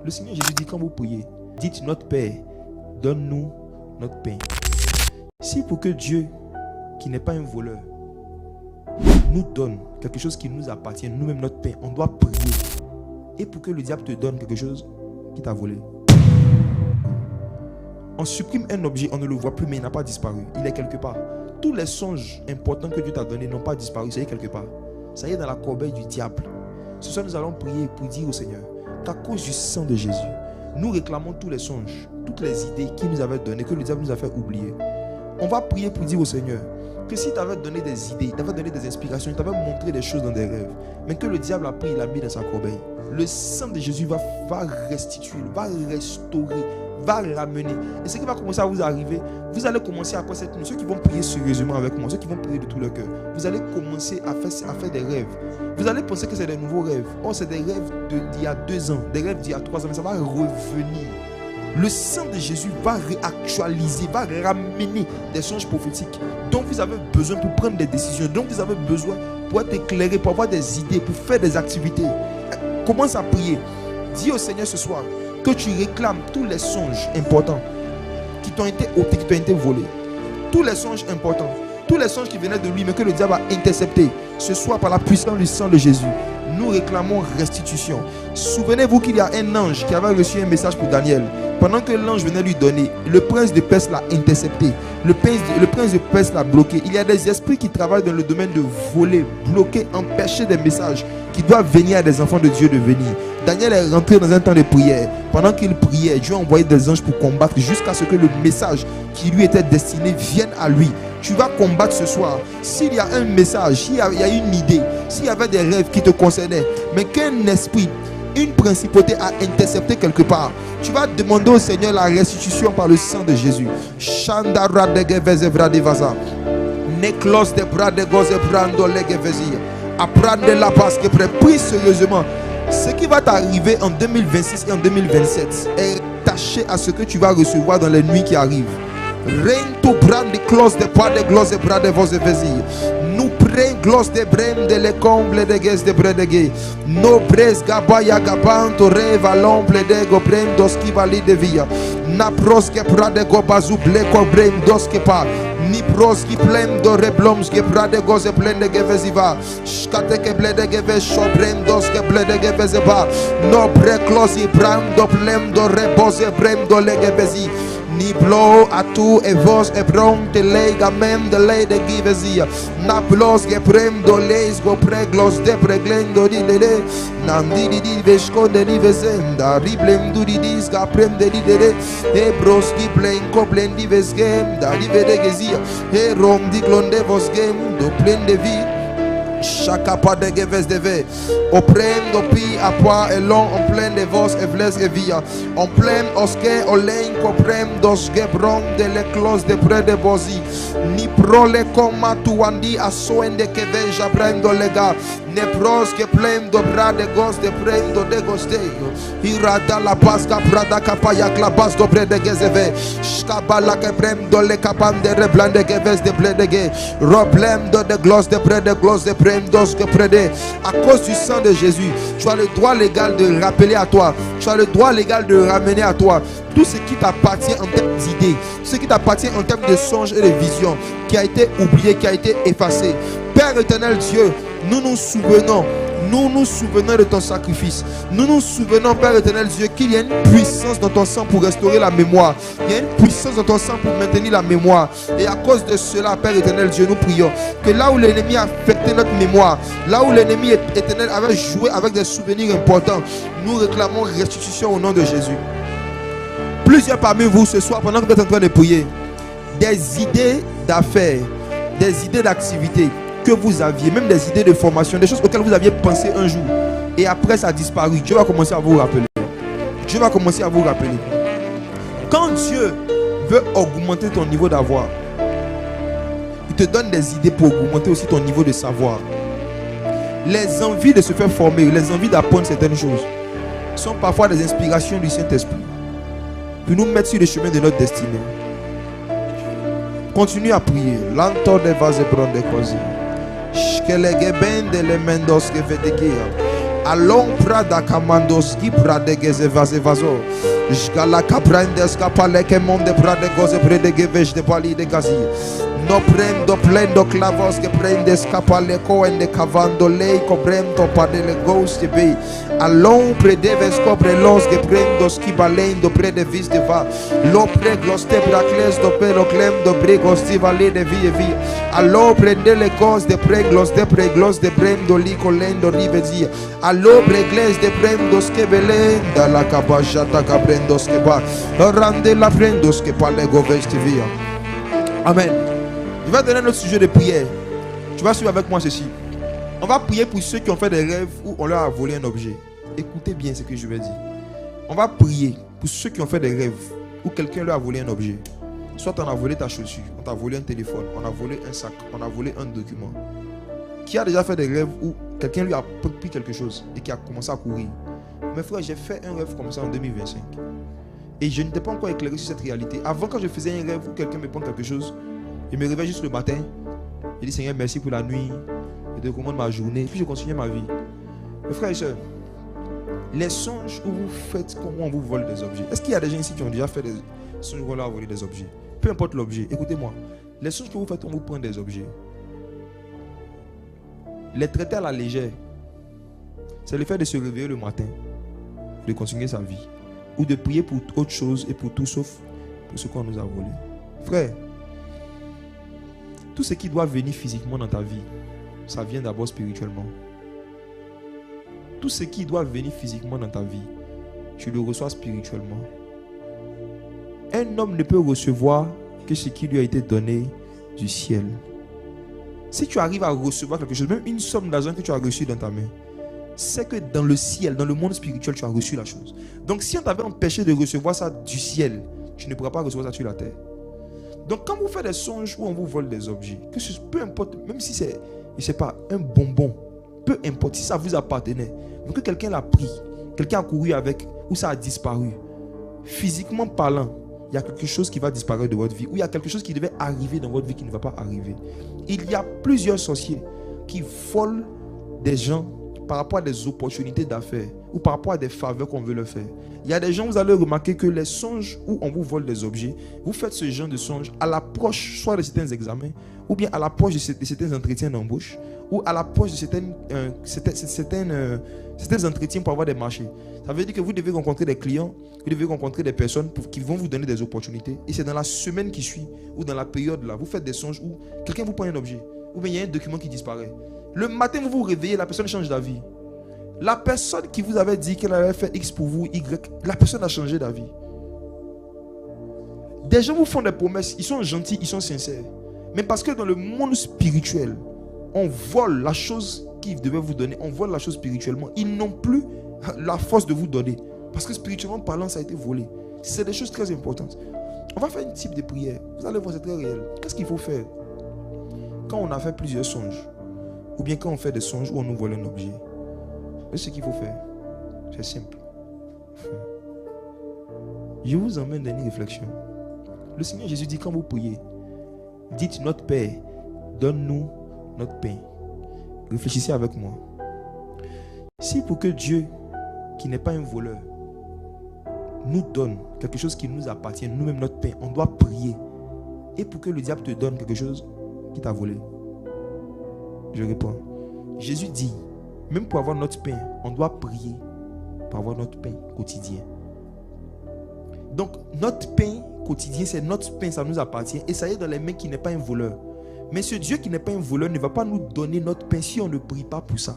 Le Seigneur Jésus dit, quand vous priez, dites notre Père, donne-nous notre pain. Si pour que Dieu, qui n'est pas un voleur, nous donne quelque chose qui nous appartient, nous-mêmes notre pain, on doit prier. Et pour que le diable te donne quelque chose qui t'a volé, on supprime un objet, on ne le voit plus, mais il n'a pas disparu. Il est quelque part. Tous les songes importants que Dieu t'a donnés n'ont pas disparu. Ça y est quelque part. Ça y est dans la corbeille du diable. Ce soir, nous allons prier pour dire au Seigneur qu'à cause du sang de Jésus, nous réclamons tous les songes, toutes les idées qu'il nous avait données, que le diable nous a fait oublier. On va prier pour dire au Seigneur que si tu avais donné des idées, il t'avait donné des inspirations, il t'avait montré des choses dans des rêves, mais que le diable a pris, il l'a mis dans sa corbeille. Le sang de Jésus va restituer, va restaurer, va ramener. Et ce qui va commencer à vous arriver, vous allez commencer après cette nuit, ceux qui vont prier sérieusement avec moi, ceux qui vont prier de tout leur cœur, vous allez commencer à faire des rêves. Vous allez penser que c'est des nouveaux rêves. Oh, c'est des rêves d'il y a 2 ans, des rêves d'il y a 3 ans, mais ça va revenir. Le sang de Jésus va réactualiser, va ramener des songes prophétiques dont vous avez besoin pour prendre des décisions, dont vous avez besoin pour être éclairé, pour avoir des idées, pour faire des activités. Commence à prier. Dis au Seigneur ce soir que tu réclames tous les songes importants qui t'ont été ôtés, qui t'ont été volés. Tous les songes importants, tous les songes qui venaient de lui, mais que le diable a intercepté. Ce soir, par la puissance du sang de Jésus, nous réclamons restitution. Souvenez-vous qu'il y a un ange qui avait reçu un message pour Daniel. Pendant que l'ange venait lui donner, le prince de Perse l'a intercepté. Le prince de Perse l'a bloqué. Il y a des esprits qui travaillent dans le domaine de voler, bloquer, empêcher des messages qui doivent venir à des enfants de Dieu de venir. Daniel est rentré dans un temps de prière. Pendant qu'il priait, Dieu a envoyé des anges pour combattre jusqu'à ce que le message qui lui était destiné vienne à lui. Tu vas combattre ce soir. S'il y a un message, s'il y a une idée, s'il y avait des rêves qui te concernaient, mais qu'un esprit, une principauté a intercepté quelque part, tu vas demander au Seigneur la restitution par le sang de Jésus. Chandara de Gevezevra de Vaza. Neklos de bras de goze brando legevezi. Apprendre la passe que prie sérieusement. Ce qui va t'arriver en 2026 et en 2027 est attaché à ce que tu vas recevoir dans les nuits qui arrivent. Rento brand de close de pas de glose bras de vos évesi. Nous prenons gloss de brem de les combles de gues de bredegue. No bres gabaya gabanto reva l'omble de gobrem dos qui valide de via. Na pros que pra de gobazu bleko brem dos que pas. Ni pros qui plem do rebloms que pra de goze plen de gevesiva. Skate que ble de geve shobrem dos que ble de gevezeba. No bre closi bram do plem do rebose brem do legevesi. Ni blow a tu e vos e bron te lega mem de lei de givezia. Na blos ge prem do leis go preglos de preglendo di de. Nam di vesco de di vezenda. Riblem du di dis ga prem de di de. E bros ki plen ko plen di vesgem da di vede gezia. E rom di glonde vos game do plen de vie. Chaka pas de geves de ve. O prem do pi a poa e long en plein de vos e vles e via. En plein oske o len ko prem dos gebron de le clos de pre de bozi. Ni pro le koma tu andi a soen de que veja prendo lega. Ne pros que plem do bra de gos de prendo de gosteio. Irada la pasca prada kapaya klabas do bre de gezeve. Skabala que prem do le kapan de reblan de geves de ble de ge. Roblem do de glos de pre de glos de prem dos que prede. À cause du sang de Jésus, tu as le droit légal de rappeler à toi, tu as le droit légal de ramener à toi tout ce qui t'appartient en termes d'idées, ce qui t'appartient en termes de songes et de visions, qui a été oublié, qui a été effacé. Père éternel Dieu, nous nous souvenons de ton sacrifice. Nous nous souvenons, Père éternel Dieu, qu'il y a une puissance dans ton sang pour restaurer la mémoire. Il y a une puissance dans ton sang pour maintenir la mémoire. Et à cause de cela, Père éternel Dieu, nous prions que là où l'ennemi a affecté notre mémoire, là où l'ennemi éternel avait joué avec des souvenirs importants, nous réclamons restitution au nom de Jésus. Plusieurs parmi vous ce soir, pendant que vous êtes en train de prier, des idées d'affaires, des idées d'activité que vous aviez, même des idées de formation, des choses auxquelles vous aviez pensé un jour et après ça a disparu. Dieu va commencer à vous rappeler. Dieu va commencer à vous rappeler. Quand Dieu veut augmenter ton niveau d'avoir, il te donne des idées pour augmenter aussi ton niveau de savoir. Les envies de se faire former, les envies d'apprendre certaines choses sont parfois des inspirations du Saint-Esprit pour nous mettre sur le chemin de notre destinée. Continue à prier. L'antor de vase bronde cosy. Allons prada kamandoski prade gezevazevazo. Jgala kaprendes kapale kemonde prade goze prede gevej de pali de gazi. No prendo plendo clavos que prendes kapale koende cavando lei cobrento padele ghost be. Allons prede vescopre los que prendos ki balendo prede vis de va. Lo preglos te bracles do pelo clem do bregos ti vale de vie vie. Allons prende le cos de preglos de brendo li colendo rivezi. Allons pregles de prendos que belenda la cabajata cabrendos que ba. Rande la prendos que pale govej te via. Amen. Je vais donner notre sujet de prière. Tu vas suivre avec moi ceci. On va prier pour ceux qui ont fait des rêves où on leur a volé un objet. Écoutez bien ce que je vais dire. On va prier pour ceux qui ont fait des rêves où quelqu'un leur a volé un objet. Soit on a volé ta chaussure, on t'a volé un téléphone, on a volé un sac, on a volé un document. Qui a déjà fait des rêves où quelqu'un lui a pris quelque chose et qui a commencé à courir? Mes frères, j'ai fait un rêve comme ça en 2025. Et je n'étais pas encore éclairé sur cette réalité. Avant, quand je faisais un rêve où quelqu'un me prend quelque chose, je me réveille juste le matin. Je dis Seigneur, merci pour la nuit. Je te recommande ma journée. Puis je continue ma vie. Mes frères et sœurs, les songes où vous faites comment on vous vole des objets. Est-ce qu'il y a des gens ici qui ont déjà fait des songes où on leur a volé des objets? Peu importe l'objet. Écoutez-moi. Les songes que vous faites, on vous prend des objets. Les traiter à la légère, c'est le fait de se réveiller le matin, de continuer sa vie, ou de prier pour autre chose et pour tout sauf pour ce qu'on nous a volé. Frère, tout ce qui doit venir physiquement dans ta vie, ça vient d'abord spirituellement. Tout ce qui doit venir physiquement dans ta vie, tu le reçois spirituellement. Un homme ne peut recevoir que ce qui lui a été donné du ciel. Si tu arrives à recevoir quelque chose, même une somme d'argent que tu as reçue dans ta main, c'est que dans le ciel, dans le monde spirituel, tu as reçu la chose. Donc si on t'avait empêché de recevoir ça du ciel, tu ne pourras pas recevoir ça sur la terre. Donc quand vous faites des songes où on vous vole des objets, peu importe, même si c'est, je sais pas, un bonbon, peu importe, si ça vous appartenait, mais que quelqu'un l'a pris, quelqu'un a couru avec, ou ça a disparu, physiquement parlant, il y a quelque chose qui va disparaître de votre vie, ou il y a quelque chose qui devait arriver dans votre vie qui ne va pas arriver. Il y a plusieurs sorciers qui volent des gens par rapport à des opportunités d'affaires ou par rapport à des faveurs qu'on veut leur faire. Il y a des gens, vous allez remarquer que les songes où on vous vole des objets, vous faites ce genre de songes à l'approche soit de certains examens, ou bien à l'approche de certains entretiens d'embauche, ou à l'approche de certains entretiens pour avoir des marchés. Ça veut dire que vous devez rencontrer des clients, vous devez rencontrer des personnes qui vont vous donner des opportunités. Et c'est dans la semaine qui suit, ou dans la période là, vous faites des songes où quelqu'un vous prend un objet, ou bien il y a un document qui disparaît. Le matin, vous vous réveillez, la personne change d'avis. La personne qui vous avait dit qu'elle avait fait X pour vous, Y, la personne a changé d'avis. Des gens vous font des promesses, ils sont gentils, ils sont sincères. Mais parce que dans le monde spirituel, on vole la chose qu'ils devaient vous donner, on vole la chose spirituellement. Ils n'ont plus la force de vous donner. Parce que spirituellement parlant, ça a été volé. C'est des choses très importantes. On va faire un type de prière. Vous allez voir, c'est très réel. Qu'est-ce qu'il faut faire quand on a fait plusieurs songes? Ou bien quand on fait des songes où on nous vole un objet? C'est ce qu'il faut faire. C'est simple. Je vous emmène dans une réflexion. Le Seigneur Jésus dit, quand vous priez, dites notre Père, donne-nous notre pain. Réfléchissez avec moi. Si pour que Dieu, qui n'est pas un voleur, nous donne quelque chose qui nous appartient, nous-mêmes notre pain, on doit prier. Et pour que le diable te donne quelque chose qui t'a volé. Je réponds. Jésus dit, même pour avoir notre pain, on doit prier pour avoir notre pain quotidien. Donc, notre pain quotidien, c'est notre pain, ça nous appartient. Et ça y est dans les mains qui n'est pas un voleur. Mais ce Dieu qui n'est pas un voleur ne va pas nous donner notre pain si on ne prie pas pour ça.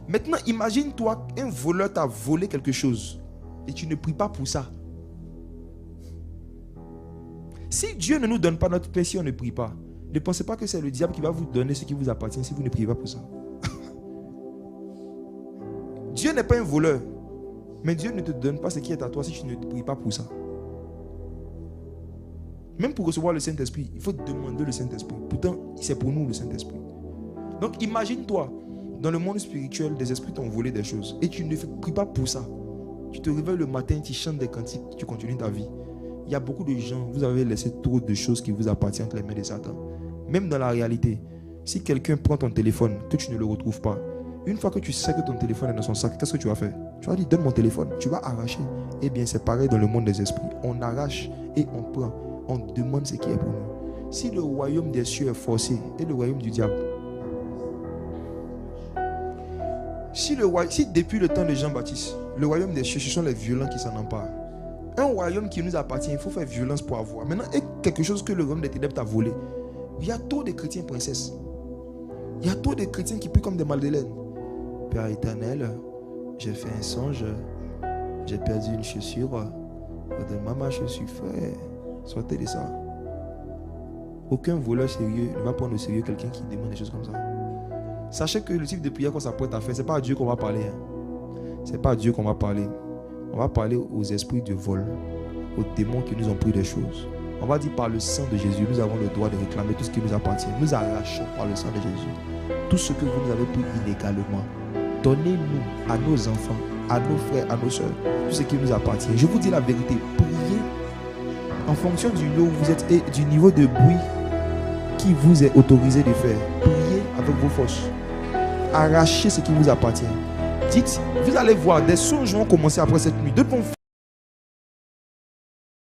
Maintenant, imagine-toi, un voleur t'a volé quelque chose et tu ne pries pas pour ça. Si Dieu ne nous donne pas notre pain si on ne prie pas, ne pensez pas que c'est le diable qui va vous donner ce qui vous appartient si vous ne priez pas pour ça. Dieu n'est pas un voleur, mais Dieu ne te donne pas ce qui est à toi si tu ne pries pas pour ça. Même pour recevoir le Saint-Esprit, il faut demander le Saint-Esprit. Pourtant, c'est pour nous le Saint-Esprit. Donc imagine-toi, dans le monde spirituel, des esprits t'ont volé des choses et tu ne pries pas pour ça. Tu te réveilles le matin, tu chantes des cantiques, tu continues ta vie. Il y a beaucoup de gens, vous avez laissé trop de choses qui vous appartiennent entre les mains de Satan. Même dans la réalité, si quelqu'un prend ton téléphone, que tu ne le retrouves pas, Une fois que tu sais que ton téléphone est dans son sac, qu'est-ce que tu vas faire? Tu vas dire, donne mon téléphone. Tu vas arracher. Eh bien, c'est pareil dans le monde des esprits. On arrache et on prend. On demande ce qui est pour nous. Si le royaume des cieux est forcé, et le royaume du diable. Si depuis le temps de Jean-Baptiste, le royaume des cieux, ce sont les violents qui s'en emparent. Un royaume qui nous appartient, il faut faire violence pour avoir. Maintenant, et quelque chose que le royaume des ténèbres t'a volé. Il y a trop de chrétiens princesses. Il y a trop de chrétiens qui prient comme des Madeleines. Père éternel, j'ai fait un songe, j'ai perdu une chaussure, redonne-moi ma chaussure, frère. Sortez de ça. Aucun voleur sérieux ne va prendre au sérieux quelqu'un qui demande des choses comme ça. Sachez que le type de prière qu'on s'apprête à faire, ce n'est pas à Dieu qu'on va parler. Ce n'est pas à Dieu qu'on va parler. On va parler aux esprits de vol, aux démons qui nous ont pris des choses. On va dire par le sang de Jésus, nous avons le droit de réclamer tout ce qui nous appartient. Nous arrachons par le sang de Jésus tout ce que vous nous avez pris illégalement. Donnez-nous à nos enfants, à nos frères, à nos soeurs, tout ce qui nous appartient. Je vous dis la vérité, priez en fonction du lieu où vous êtes et du niveau de bruit qui vous est autorisé de faire. Priez avec vos forces. Arrachez ce qui vous appartient. Dites, vous allez voir, des songes vont commencer après cette nuit. D'autres vont